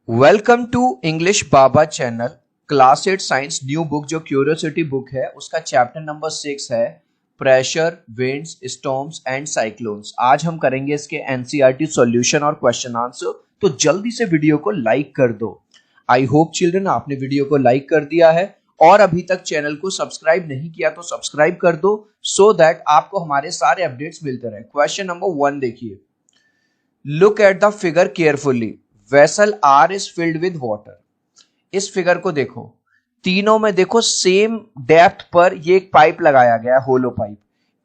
Welcome to English Baba channel. Class 8 science new book जो curiosity book है उसका chapter number 6 है pressure, winds, storms and cyclones. आज हम करेंगे इसके एनसीईआरटी सॉल्यूशन और क्वेश्चन आंसर। तो जल्दी से वीडियो को लाइक कर दो। आई होप चिल्ड्रन आपने वीडियो को लाइक कर दिया है और अभी तक चैनल को सब्सक्राइब नहीं किया तो सब्सक्राइब कर दो सो दैट आपको हमारे सारे अपडेट्स मिलते रहे। क्वेश्चन नंबर 1 देखिए, look at the figure carefully. Vessel are is filled with water. इस फिगर को देखो, तीनों में देखो सेम डेप्थ पर ये एक पाइप लगाया गया है, होलो पाइप।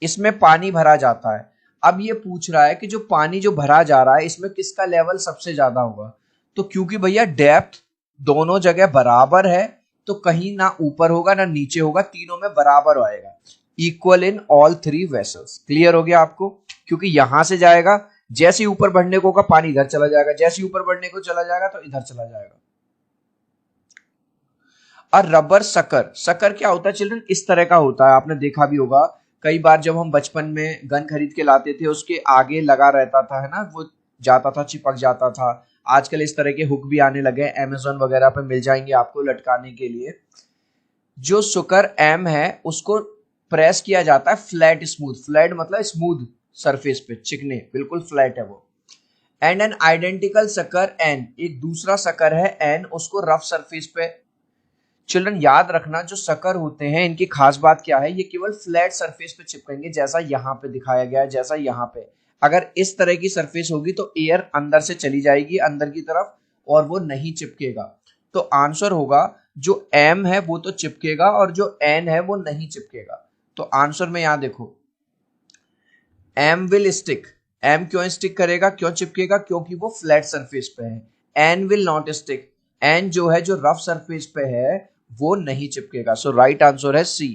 इसमें पानी भरा जाता है। अब ये पूछ रहा है कि जो पानी जो भरा जा रहा है इसमें किसका लेवल सबसे ज्यादा होगा। तो क्योंकि भैया डेप्थ दोनों जगह बराबर है तो कहीं ना ऊपर होगा ना नीचे होगा, तीनों में बराबर आएगा। Equal in all three vessels. Clear हो गया आपको? क्योंकि यहां से जाएगा, जैसे ऊपर बढ़ने को होगा पानी इधर चला जाएगा, जैसे ऊपर बढ़ने को चला जाएगा तो इधर चला जाएगा। और रबर सकर, सकर क्या होता है चिल्ड्रन? इस तरह का होता है, आपने देखा भी होगा कई बार जब हम बचपन में गन खरीद के लाते थे उसके आगे लगा रहता था, है ना, वो जाता था, चिपक जाता था। आजकल इस तरह के हुक भी आने लगे, अमेज़न वगैरह पे मिल जाएंगे आपको लटकाने के लिए। जो सुकर एम है उसको प्रेस किया जाता है फ्लैट स्मूथ, फ्लैट मतलब स्मूथ सरफेस पे, चिकने, बिल्कुल फ्लैट है वो। And an identical sucker N, एक दूसरा सकर है एन, उसको रफ सरफेस पे। चिल्ड्रन याद रखना, जो सकर होते हैं इनकी खास बात क्या है, ये केवल फ्लैट सरफेस पे चिपकेंगे, जैसा यहाँ पे दिखाया गया है, जैसा यहाँ पे। अगर इस तरह की सरफेस होगी तो एयर अंदर से चली जाएगी अंदर की तरफ और वो नहीं चिपकेगा। तो आंसर होगा जो एम है वो तो चिपकेगा और जो एन है वो नहीं चिपकेगा। तो आंसर में यहां देखो, एम विल स्टिक। एम क्यों स्टिक करेगा, क्यों चिपकेगा? क्योंकि वो फ्लैट सरफेस पे है। N will not stick, N जो है जो रफ सरफेस पे है वो नहीं चिपकेगा। सो राइट आंसर है C.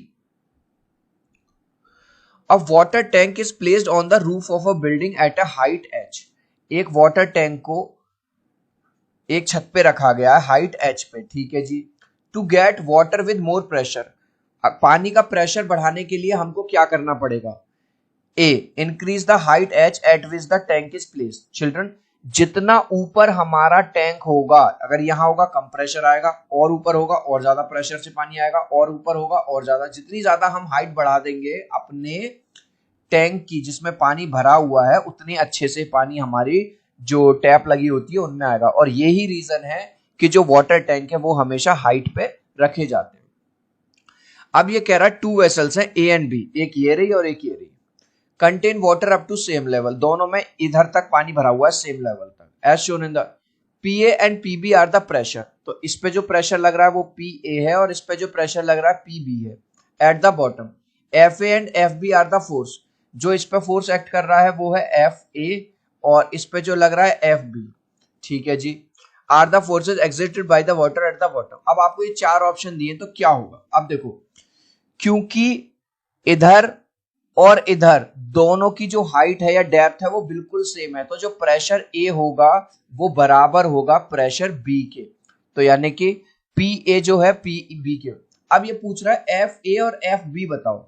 A water tank is placed on the roof of a building at a height H. एक वाटर टैंक को एक छत पे रखा गया है हाइट एच पे, ठीक है जी। To get water with more pressure, पानी का प्रेशर बढ़ाने के लिए हमको क्या करना पड़ेगा? A, increase the height H at which the tank is placed. Children, जितना ऊपर हमारा टैंक होगा, अगर यहां होगा कम प्रेशर आएगा, और ऊपर होगा और ज्यादा प्रेशर से पानी आएगा, और ऊपर होगा और ज्यादा। जितनी ज्यादा हम हाइट बढ़ा देंगे अपने टैंक की जिसमें पानी भरा हुआ है, उतनी अच्छे से पानी हमारी जो टैप लगी होती है उनमें आएगा। और यही रीजन है कि जो वाटर टैंक है वो हमेशा हाइट पे रखे जाते हैं। अब ये कह रहा है टू वेसल्स हैं ए एंड बी, एक ये रही और एक ये रही। Contain water up to same level, दोनों में इधर तक पानी भरा हुआ है सेम लेवल तक। As shown in the PA and PB are the pressure. तो इस पे जो प्रेशर लग रहा है वो पीए है और इस पे जो प्रेशर लग रहा है पीबी है। At the bottom F A and F B are the force. जो इस पे फोर्स एक्ट कर रहा है वो है एफ ए और इस पे जो लग रहा है एफ बी, ठीक है जी। Are the forces exerted by the water at the bottom. अब आपको ये चार ऑप्शन दिए तो क्या होगा? अब देखो, क्योंकि इधर और इधर दोनों की जो हाइट है या डेप्थ है वो बिल्कुल सेम है, तो जो प्रेशर ए होगा वो बराबर होगा प्रेशर बी के। तो यानी कि पी ए जो है पी बी के। अब ये पूछ रहा है एफ ए और एफ बी बताओ।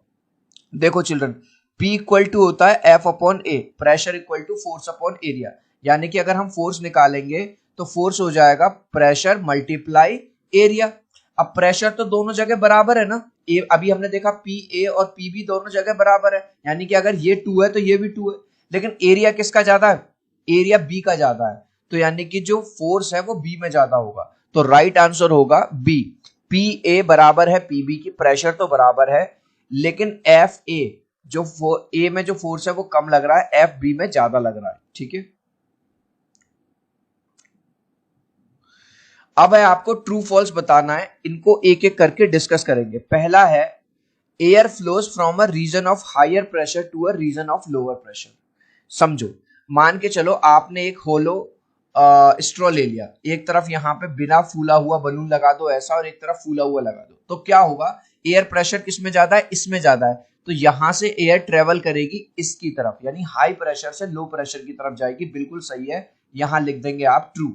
देखो चिल्ड्रन, P इक्वल टू होता है F upon A, pressure equal to force upon area. यानी कि अगर हम फोर्स निकालेंगे तो फोर्स हो जाएगा प्रेशर मल्टीप्लाई एरिया। अब प्रेशर तो दोनों जगह बराबर है ना, ए अभी हमने देखा पी ए और पी बी दोनों जगह बराबर है, यानी कि अगर ये 2 है तो ये भी 2 है। लेकिन एरिया किसका ज्यादा है? एरिया बी का ज्यादा है, तो यानी कि जो फोर्स है वो बी में ज्यादा होगा। तो राइट आंसर होगा बी। पी ए बराबर है पी बी की, प्रेशर तो बराबर है, लेकिन एफ ए जो ए में जो फोर्स है वो कम लग रहा है, एफ बी में ज्यादा लग रहा है, ठीक है। अब है आपको ट्रू फॉल्स बताना है, इनको एक एक करके डिस्कस करेंगे। पहला है air flows from a region of higher pressure to a region of lower pressure. समझो, मान के चलो आपने एक होलो स्ट्रॉ ले लिया, एक तरफ यहाँ पे बिना फूला हुआ बलून लगा दो ऐसा और एक तरफ फूला हुआ लगा दो, तो क्या होगा? एयर प्रेशर किसमें ज्यादा है? इसमें ज्यादा है, तो यहां से एयर ट्रेवल करेगी इसकी तरफ, यानी हाई प्रेशर से लो प्रेशर की तरफ जाएगी। बिल्कुल सही है, यहां लिख देंगे आप true.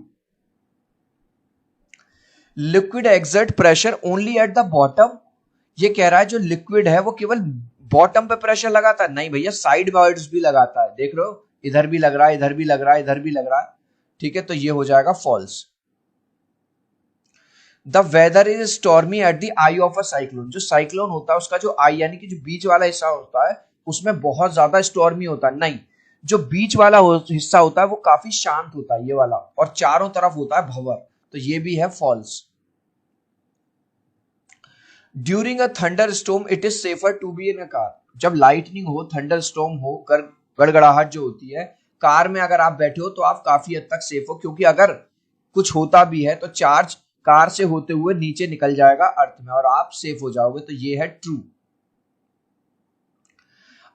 Liquid exert pressure only eight the bottom. ये कह रहा है जो लिक्विड है वो केवल बॉटम पे प्रेशर लगाता है? नहीं भैया, साइड वर्ड्स भी लगाता है। देख रहे हो, इधर भी लग रहा है, इधर भी लग रहा है, इधर भी लग रहा है, ठीक है। तो ये हो जाएगा false. The weather is stormy at the eye of a cyclone. जो साइक्लोन होता है उसका जो आई यानी कि जो बीच वाला हिस्सा होता है उसमें बहुत ज्यादा स्टॉर्मी होता है, नहीं, जो बीच वाला हिस्सा होता है वो काफी शांत होता है ये वाला, और चारों तरफ होता है भंवर, तो ये भी है false. During a thunder storm it is safer to be in a car. जब लाइटनिंग हो, थंडर स्टोम हो, गड़गड़ाहट जो होती है, कार में अगर आप बैठे हो तो आप काफी हद तक सेफ हो, क्योंकि अगर कुछ होता भी है तो चार्ज कार से होते हुए नीचे निकल जाएगा अर्थ में और आप सेफ हो जाओगे, तो ये है ट्रू।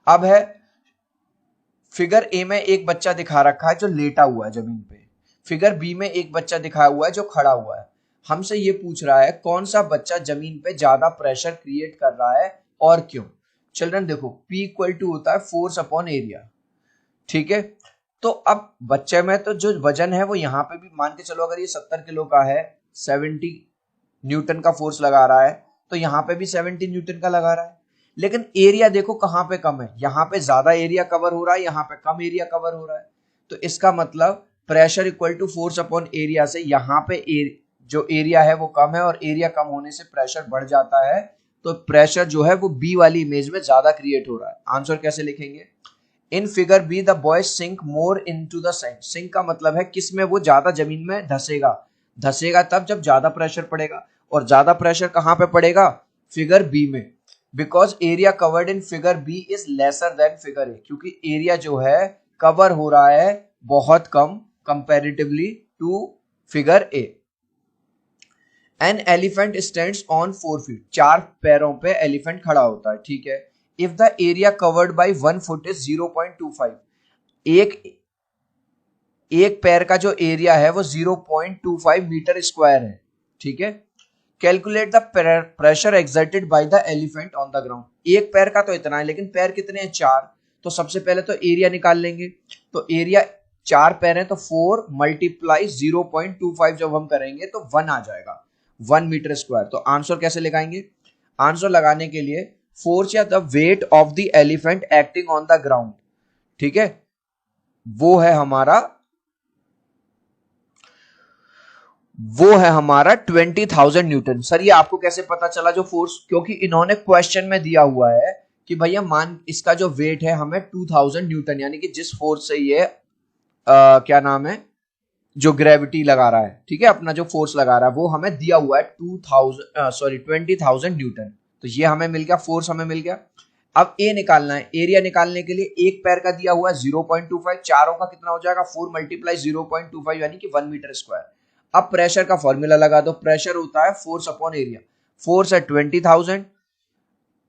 अब है फिगर ए में एक बच्चा दिखा रखा है जो लेटा हुआ है जमीन पे, फिगर बी में एक बच्चा दिखाया हुआ है जो खड़ा हुआ है। हमसे ये पूछ रहा है कौन सा बच्चा जमीन पे ज्यादा प्रेशर क्रिएट कर रहा है और क्यों। चिल्ड्रन देखो, P इक्वल टू होता है फोर्स अपॉन एरिया, ठीक है। तो अब बच्चे में तो जो वजन है वो यहाँ पे भी मान के चलो, अगर ये 70 किलो का है, 70 न्यूटन का फोर्स लगा रहा है, तो यहाँ पे भी 70 न्यूटन का लगा रहा है। लेकिन एरिया देखो कहाँ पे कम है, यहाँ पे ज्यादा एरिया कवर हो रहा है, यहाँ पे कम एरिया कवर हो रहा है। तो इसका मतलब pressure equal to force upon area से यहाँ पे जो एरिया है वो कम है, और एरिया कम होने से प्रेशर बढ़ जाता है, तो प्रेशर जो है वो बी वाली इमेज में ज्यादा क्रिएट हो रहा है। आंसर कैसे लिखेंगे? In figure B the boy sink more into the sand. Sink का मतलब है किस में वो ज्यादा जमीन में धसेगा, धसेगा तब जब ज्यादा प्रेशर पड़ेगा, और ज्यादा प्रेशर कहां पे पड़ेगा? फिगर बी में। Because area covered in figure B is lesser than figure A, क्योंकि एरिया जो है कवर हो रहा है बहुत कम comparatively to figure A. An elephant stands on 4 feet. 4 पैरों पे एलिफेंट खड़ा होता है, ठीक है। If the area covered by 1 foot is 0.25, एक पैर का जो एरिया है वो 0.25 मीटर स्क्वायर है, ठीक है। Calculate the pressure exerted by the elephant on the ground. एक पैर का तो इतना है, लेकिन पैर कितने हैं? 4। तो सबसे पहले तो एरिया निकाल लेंगे। तो एरिया 4 पैर है तो 4 मल्टीप्लाई 0.25 जब हम करेंगे तो 1 आ जाएगा, 1 मीटर स्क्वायर। तो आंसर कैसे लगाएंगे? आंसर लगाने के लिए फोर्स या the weight of the elephant acting on the ground, ठीक है, वो है हमारा 20,000 न्यूटन। सर ये आपको कैसे पता चला जो फोर्स? क्योंकि इन्होंने क्वेश्चन में दिया हुआ है कि भैया मान इसका जो वेट है हमें 2000 न्यूटन, यानी कि जिस फोर्स से ये क्या नाम है, जो ग्रेविटी लगा रहा है, ठीक है, अपना जो फोर्स लगा रहा है वो हमें दिया हुआ है 20,000 न्यूटन। तो ये हमें मिल गया, फोर्स हमें मिल गया। अब ए निकालना है। एरिया निकालने के लिए एक पैर का दिया हुआ है 0.25, चारों का कितना हो जाएगा? 4 मल्टीप्लाई 0.25 यानी कि 1 मीटर स्क्वायर। अब प्रेशर का फॉर्मूला लगा दो। प्रेशर होता है फोर्स अपॉन एरिया। फोर्स है 20,000,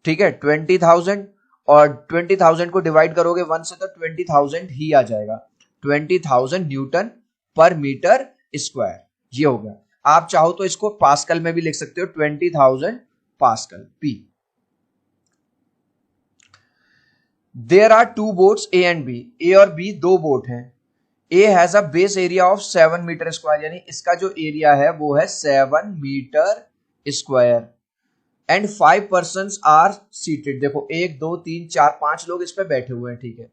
ठीक है, 20,000, और 20,000 को डिवाइड करोगे 1 से तो 20,000 ही आ जाएगा, 20,000 न्यूटन पर मीटर स्क्वायर। ये हो गया। आप चाहो तो इसको पास्कल में भी लिख सकते हो, 20,000 pascal, P. There are 2 boats A and B. A और बी दो बोट हैं। A has a base area of 7 metre square, यानी इसका जो एरिया है वो है 7 metre square, and 5 persons are seated. देखो 1 2 3 4 5 लोग इस पे बैठे हुए हैं, ठीक है।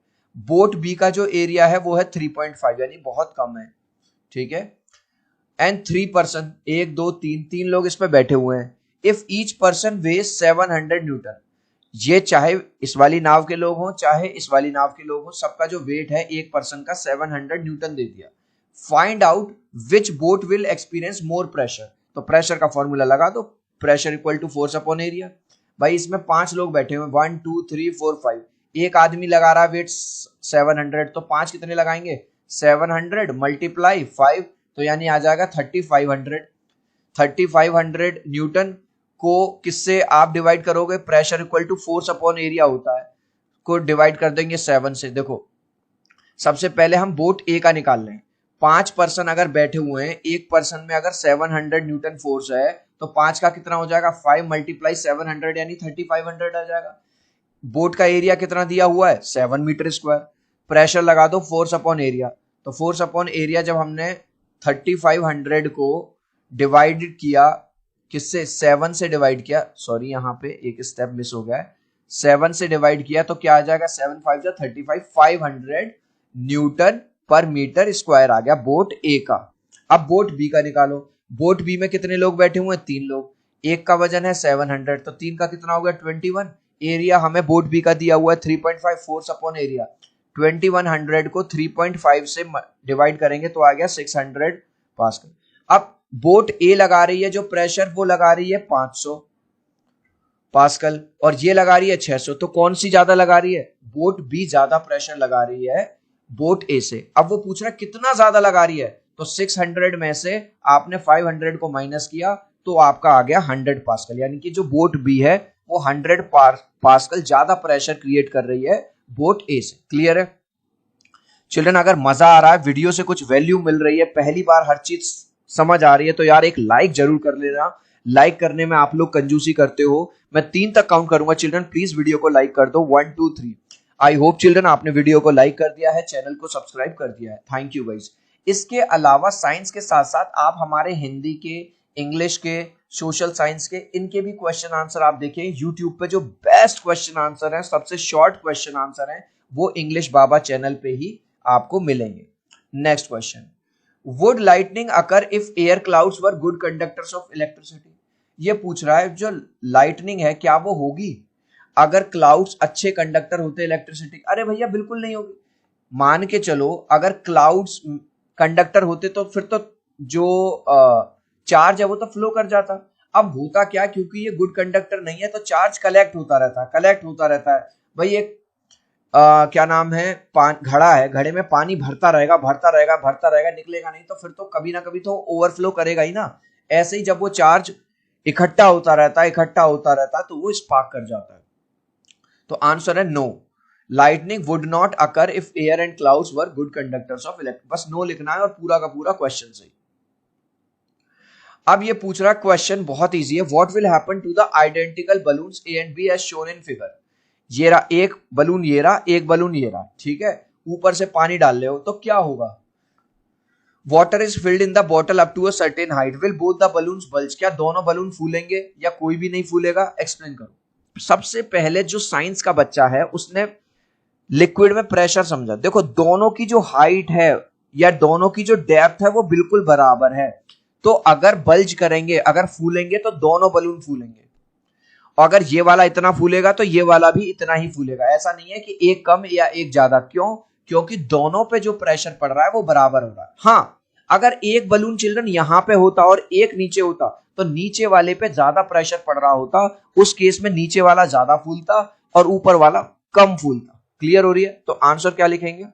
बोट बी का जो एरिया है वो है 3.5, यानी बहुत कम है, ठीक है। एंड 3 पर्सन, 1 2 3 3 लोग इस पे बैठे हुए हैं। If each person weighs 700 newton, ये चाहे इस वाली नाव के लोग हों चाहे इस वाली नाव के लोग हों, सबका जो वेट है एक पर्सन का 700 न्यूटन दे दिया। Find out which boat will experience more pressure. तो प्रेशर का फॉर्मूला लगा दो, pressure equal to force upon area. भाई इसमें 5 लोग बैठे हुए, 1 2 3 4 5, एक आदमी लगा रहा वेट 700, तो 5 कितने लगाएंगे? 700 मल्टीप्लाई 5, तो यानी आ जाएगा 3500। 3500 न्यूटन को किससे आप डिवाइड करोगे? Pressure equal to force upon area होता है, को डिवाइड कर देंगे 7 से। देखो सबसे पहले हम बोट ए का निकाल लें। 5 पर्सन अगर बैठे हुए हैं, एक पर्सन में अगर 700 न्यूटन फोर्स है तो 5 का कितना हो जाएगा? 5 मल्टीप्लाई 700 यानी 3500 आ जाएगा। बोट का एरिया कितना दिया हुआ है? 7 मीटर स्क्वायर। प्रेशर लगा दो फोर्स अपॉन एरिया। तो फोर्स अपॉन एरिया जब हमने 3500 को डिवाइड किया किससे? 7 से डिवाइड किया, सॉरी यहाँ पे एक स्टेप मिस हो गया है, 7 से डिवाइड किया तो क्या आ जाएगा? 7 5 जा 35, 500 न्यूटन पर मीटर स्क्वायर आ गया बोट ए का। अब बोट बी का निकालो। बोट बी में कितने लोग बैठे हुए हैं? 3 लोग। एक का वजन है 700, तो 3 का कितना हो गया? 21। एरिया हमें बोट बी का दिया हुआ है 3.5 फोर्स अपॉन एरिया। 2100 को 3.5 से डिवाइड करेंगे तो आ गया 600 पास्कल। अब बोट ए लगा रही है जो प्रेशर, वो लगा रही है 500 पास्कल और ये लगा रही है 600, तो कौन सी ज्यादा लगा रही है? बोट बी ज्यादा प्रेशर लगा रही है बोट ए से। अब वो पूछ रहा है कितना ज्यादा लगा रही है, तो 600 में से आपने 500 को माइनस किया तो आपका आ गया 100 पास्कल, यानी कि जो बोट बी है वो 100 पास्कल ज्यादा प्रेशर क्रिएट कर रही है बोट ए से। क्लियर है चिल्ड्रन? अगर मजा आ रहा है, वीडियो से कुछ वैल्यू मिल रही है, पहली बार हर चीज समझ आ रही है, तो यार एक लाइक जरूर कर लेना। लाइक करने में आप लोग कंजूसी करते हो। मैं 3 तक काउंट करूंगा चिल्ड्रन, प्लीज वीडियो को लाइक कर दो। 1 2 3। आई होप चिल्ड्रन आपने वीडियो को लाइक कर दिया है, चैनल को सब्सक्राइब कर दिया है। Thank you guys. इसके अलावा साइंस के साथ साथ आप हमारे हिंदी के, इंग्लिश के, सोशल साइंस के, इनके भी क्वेश्चन आंसर आप देखें यूट्यूब पे। जो बेस्ट क्वेश्चन आंसर है, सबसे शॉर्ट क्वेश्चन आंसर है, वो इंग्लिश बाबा चैनल पे ही आपको मिलेंगे। Next question, would lightning occur if air clouds were good conductors of electricity? ये पूछ रहा है जो लाइटनिंग है क्या वो होगी अगर क्लाउड्स अच्छे कंडक्टर होते इलेक्ट्रिसिटी? अरे भैया बिल्कुल नहीं होगी। मान के चलो अगर क्लाउड्स कंडक्टर होते तो फिर तो जो चार्ज है वो तो फ्लो कर जाता। अब होता क्या, क्योंकि ये गुड कंडक्टर नहीं है तो चार्ज कलेक्ट होता रहता है। भाई एक क्या नाम है, घड़ा है, घड़े में पानी भरता रहेगा, निकलेगा नहीं, तो फिर तो कभी ना कभी तो ओवरफ्लो करेगा ही ना। ऐसे ही जब वो चार्ज इकट्ठा होता रहता है तो वो स्पार्क कर जाता है। तो आंसर है no, lightning would not occur if air and clouds were good conductors of electricity. बस नो लिखना है और पूरा का पूरा क्वेश्चन सही। अब ये पूछ रहा क्वेश्चन बहुत इजी है, what will happen to the identical balloons A and B as shown in figure? ये रहा एक बलून, ये रहा एक बलून, ये रहा, ठीक है, ऊपर से पानी डाल रहे हो तो क्या होगा? Water is filled in the bottle up to a certain height, will both the balloons bulge? क्या दोनों बलून फूलेंगे या कोई भी नहीं फूलेगा? एक्सप्लेन करो। सबसे पहले जो साइंस का बच्चा है उसने लिक्विड में प्रेशर समझा। देखो दोनों की जो हाइट है या दोनों की जो डेप्थ है वो बिल्कुल बराबर है, तो अगर बल्ज करेंगे, अगर फूलेंगे तो दोनों बलून फूलेंगे। अगर ये वाला इतना फूलेगा तो ये वाला भी इतना ही फूलेगा। ऐसा नहीं है कि एक कम या एक ज्यादा। क्यों? क्योंकि दोनों पे जो प्रेशर पड़ रहा है वो बराबर हो रहा है। हाँ, अगर एक बलून चिल्ड्रन यहां पे होता और एक नीचे होता तो नीचे वाले पे ज्यादा प्रेशर पड़ रहा होता, उस केस में नीचे वाला ज्यादा फूलता और ऊपर वाला कम फूलता। क्लियर हो रही है? तो आंसर क्या लिखेंगे?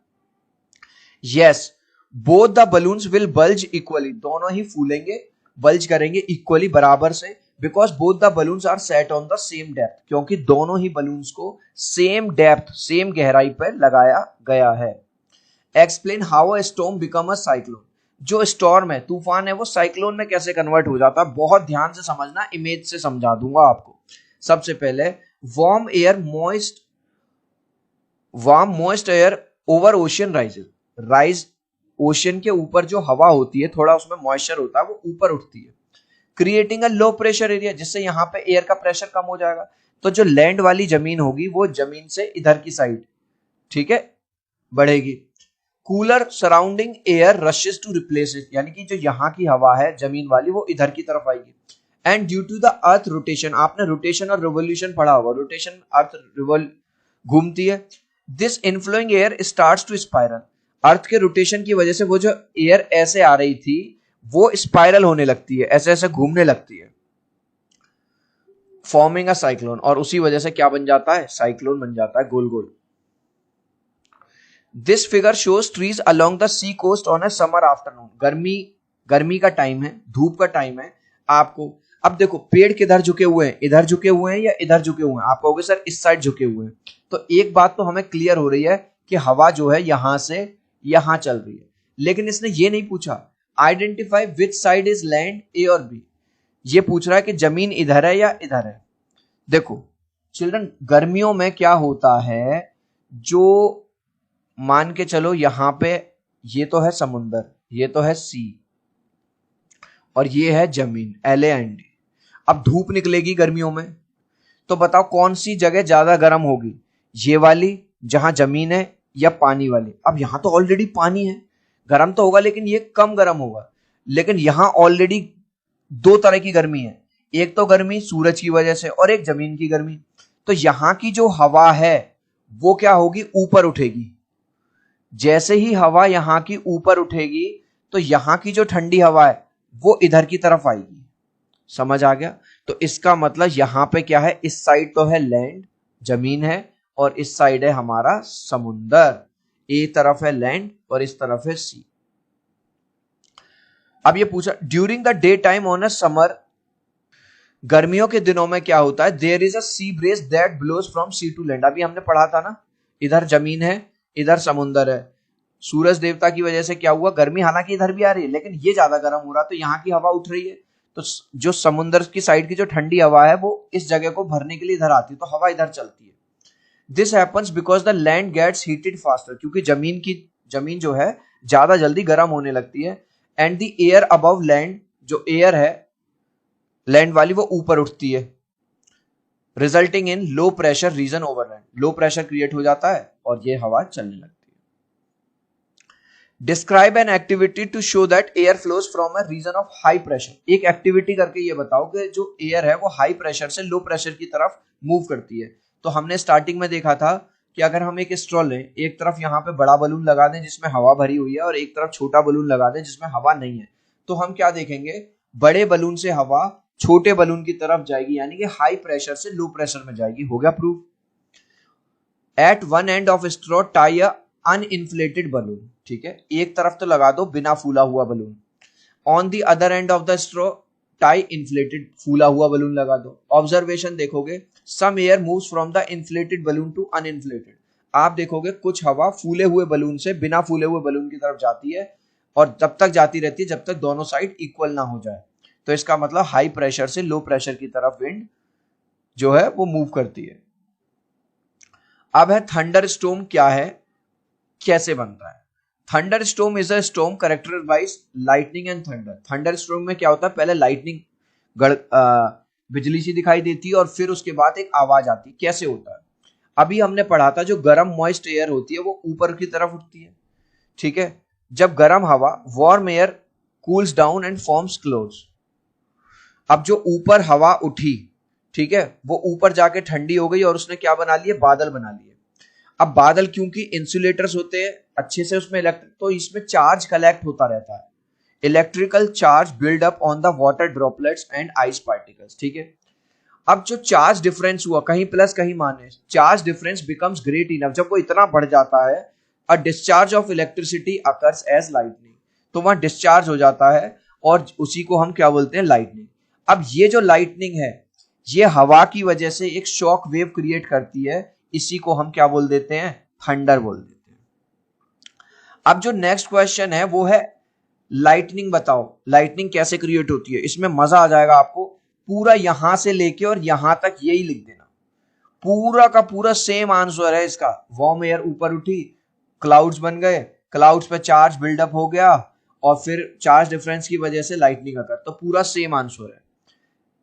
Yes, both the balloons will bulge equally, दोनों ही फूलेंगे, बल्ज करेंगे इक्वली, बराबर से, because both the balloons are set on the same depth, क्योंकि दोनों ही बलून्स को सेम डेप्थ, सेम गहराई पर लगाया गया है। Explain how a storm become a cyclone? जो स्टॉर्म है, तूफान है, वो साइक्लोन में कैसे कन्वर्ट हो जाता है? बहुत ध्यान से समझना, इमेज से समझा दूंगा आपको। सबसे पहले warm moist air over ocean rise, ocean के ऊपर जो हवा होती है, थोड़ा उसमें मॉइस्चर होता है, वो ऊपर उठती है, creating a low pressure area, जिससे यहाँ पे एयर का प्रेशर कम हो जाएगा। तो जो लैंड वाली जमीन होगी वो जमीन से इधर की साइड, ठीक है, बढ़ेगी। Cooler surrounding air rushes to replace it, यानी कि जो यहाँ की हवा है जमीन वाली वो इधर की तरफ आएगी। And due to the earth rotation, आपने रोटेशन और रिवोल्यूशन पढ़ा होगा, रोटेशन अर्थ घूमती है, this inflowing air starts to spiral, earth के रोटेशन की वजह से वो जो एयर ऐसे आ रही थी वो स्पाइरल होने लगती है, ऐसे ऐसे घूमने लगती है, फॉर्मिंग अ साइक्लोन, और उसी वजह से क्या बन जाता है? साइक्लोन बन जाता है, गोल गोल। This figure shows trees along the sea coast on a summer afternoon, गर्मी का टाइम है, धूप का टाइम है आपको। अब देखो पेड़ किधर झुके हुए हैं, इधर झुके हुए हैं या इधर झुके हुए हैं? आप कहोगे सर इस साइड झुके हुए हैं। तो एक बात तो हमें क्लियर हो रही है कि हवा जो है यहां से यहां चल रही है, लेकिन इसने ये नहीं पूछा identify which side is land, A और बी। ये पूछ रहा है कि जमीन इधर है या इधर है। देखो चिल्ड्रन, गर्मियों में क्या होता है, जो मान के चलो यहां पे ये तो है समुंदर, ये तो है सी, और ये है जमीन, LAND। अब धूप निकलेगी गर्मियों में, तो बताओ कौन सी जगह ज्यादा गर्म होगी? ये वाली जहां जमीन है या पानी वाली? अब यहां तो ऑलरेडी पानी है, गर्म तो होगा लेकिन ये कम गर्म होगा। लेकिन यहां ऑलरेडी दो तरह की गर्मी है, एक तो गर्मी सूरज की वजह से और एक जमीन की गर्मी। तो यहां की जो हवा है वो क्या होगी, ऊपर उठेगी। जैसे ही हवा यहां की ऊपर उठेगी तो यहां की जो ठंडी हवा है वो इधर की तरफ आएगी। समझ आ गया? तो इसका मतलब यहां पे क्या है, इस साइड तो है लैंड, जमीन है, और इस साइड है हमारा समुंदर। एक तरफ है लैंड और इस तरफ है सी। अब ये पूछा during the day time on a summer, गर्मियों के दिनों में क्या होता है, there is a sea breeze that blows from sea to land. अभी हमने पढ़ा था ना, इधर जमीन है, इधर समुंदर है। सूरज देवता की वजह से क्या हुआ, गर्मी हालांकि इधर भी आ रही है लेकिन ये ज्यादा गर्म हो रहा है, तो यहाँ की हवा उठ रही है। तो जो समुंदर की साइड की जो ठंडी हवा है वो इस जगह को भरने के लिए इधर आती है, तो हवा इधर चलती है। This happens because the land gets heated faster, क्योंकि जमीन जो है ज्यादा जल्दी गर्म होने लगती है। And the air above land, जो एयर है लैंड वाली वो ऊपर उठती है, resulting in low pressure region over land. Low pressure create हो जाता है और ये हवा चलने लगती है। Describe an activity to show that air flows from a region of high pressure. एक एक्टिविटी करके ये बताओ कि जो एयर है वो हाई प्रेशर से लो प्रेशर की तरफ मूव करती है। तो हमने स्टार्टिंग में देखा था कि अगर हम एक स्ट्रॉ लें, एक तरफ यहाँ पे बड़ा बलून लगा दें जिसमें हवा भरी हुई है और एक तरफ छोटा बलून लगा दें जिसमें हवा नहीं है, तो हम क्या देखेंगे, बड़े बलून से हवा छोटे बलून की तरफ जाएगी, यानी कि हाई प्रेशर से लो प्रेशर में जाएगी। हो गया proof. At one end of straw tie a uninflated balloon, ठीक है, एक तरफ तो लगा दो बिना फूला हुआ balloon. On the other end of the straw tie inflated, फूला हुआ बलून लगा दो। ऑब्जर्वेशन देखोगे, some air moves from the inflated balloon to uninflated. आप देखोगे कुछ हवा फूले हुए बलून से बिना फूले हुए बलून की तरफ जाती है और तब तक जाती रहती है जब तक दोनों साइड इक्वल ना हो जाए। तो इसका मतलब हाई प्रेशर से लो प्रेशर की तरफ विंड जो है वो मूव करती है। अब है थंडर स्टॉर्म क्या है, कैसे बनता है। Thunder storm is a storm characterized by lightning and thunder. Thunder storm में क्या होता है, पहले लाइटनिंग बिजली सी दिखाई देती है और फिर उसके बाद एक आवाज आती है। कैसे होता है, अभी हमने पढ़ा था जो गर्म मॉइस्ट एयर होती है वो ऊपर की तरफ उठती है, ठीक है। जब गर्म हवा warm air cools down and forms clouds. अब जो ऊपर हवा उठी, ठीक है, वो ऊपर जाके ठंडी हो गई और उसने क्या बना लिए, बादल बना लिए। अब बादल क्योंकि इंसुलेटर्स होते हैं अच्छे से उसमें तो इसमें चार्ज कलेक्ट होता रहता है, electrical charge build up on the water droplets and ice particles, ठीक है। अब जो चार्ज डिफरेंस हुआ, कहीं प्लस कहीं minus, charge difference becomes great enough, जब वो इतना बढ़ जाता है, a discharge of electricity occurs as lightning, तो वहां डिस्चार्ज हो जाता है और उसी को हम क्या बोलते हैं, लाइटनिंग। अब ये जो लाइटनिंग है ये हवा की वजह से एक शॉक वेव क्रिएट करती है, इसी को हम क्या बोल देते हैं, थंडर बोल देते हैं। अब जो नेक्स्ट क्वेश्चन है वो है लाइटनिंग बताओ, लाइटनिंग कैसे क्रिएट होती है। इसमें मजा आ जाएगा आपको, पूरा यहां से लेके और यहां तक यही लिख देना, पूरा का पूरा सेम आंसर है इसका। वार्म एयर ऊपर उठी, क्लाउड्स बन गए, क्लाउड्स पे चार्ज बिल्डअप हो गया और फिर चार्ज डिफरेंस की वजह से लाइटनिंग अकर, तो पूरा सेम आंसर है।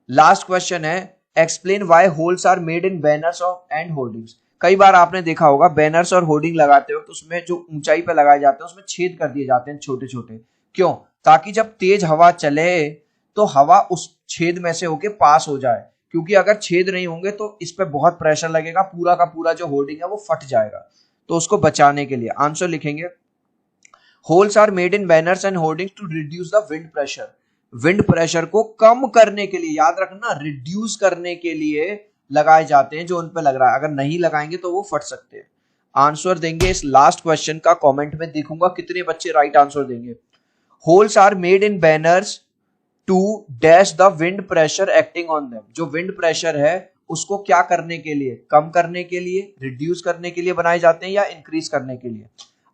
लास्ट क्वेश्चन है explain why holes are made in banners of and hoardings. कई बार आपने देखा होगा बैनर्स और होर्डिंग लगाते वक्त उसमें जो ऊंचाई पे लगाए जाते हैं उसमें छेद कर दिए जाते हैं छोटे छोटे, क्यों, ताकि जब तेज हवा चले तो हवा उस छेद में से होके पास हो जाए, क्योंकि अगर छेद नहीं होंगे तो इस पे बहुत प्रेशर लगेगा, पूरा का पूरा जो होर्डिंग है वो फट जाएगा। तो उसको बचाने के लिए आंसर लिखेंगे, holes are made in banners and hoardings to reduce the wind pressure. Wind pressure को कम करने के लिए, याद रखना, रिड्यूस करने के लिए लगाए जाते हैं जो उन पे लग रहा है, अगर नहीं लगाएंगे तो वो फट सकते हैं। आंसर देंगे इस लास्ट क्वेश्चन का, कमेंट में देखूंगा कितने बच्चे राइट आंसर देंगे। Holes are made in banners to dash the wind pressure acting on them. जो विंड प्रेशर है उसको क्या करने के लिए, कम करने के लिए, रिड्यूस करने के लिए बनाए जाते हैं या इंक्रीज करने के लिए।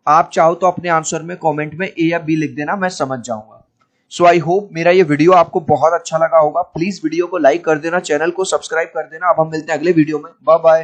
आप चाहो तो अपने आंसर में कमेंट में ए या बी लिख देना, मैं समझ जाऊंगा। सो आई होप मेरा ये वीडियो आपको बहुत अच्छा लगा होगा। प्लीज वीडियो को लाइक कर देना, चैनल को सब्सक्राइब कर देना। अब हम मिलते हैं अगले वीडियो में, बाय बाय।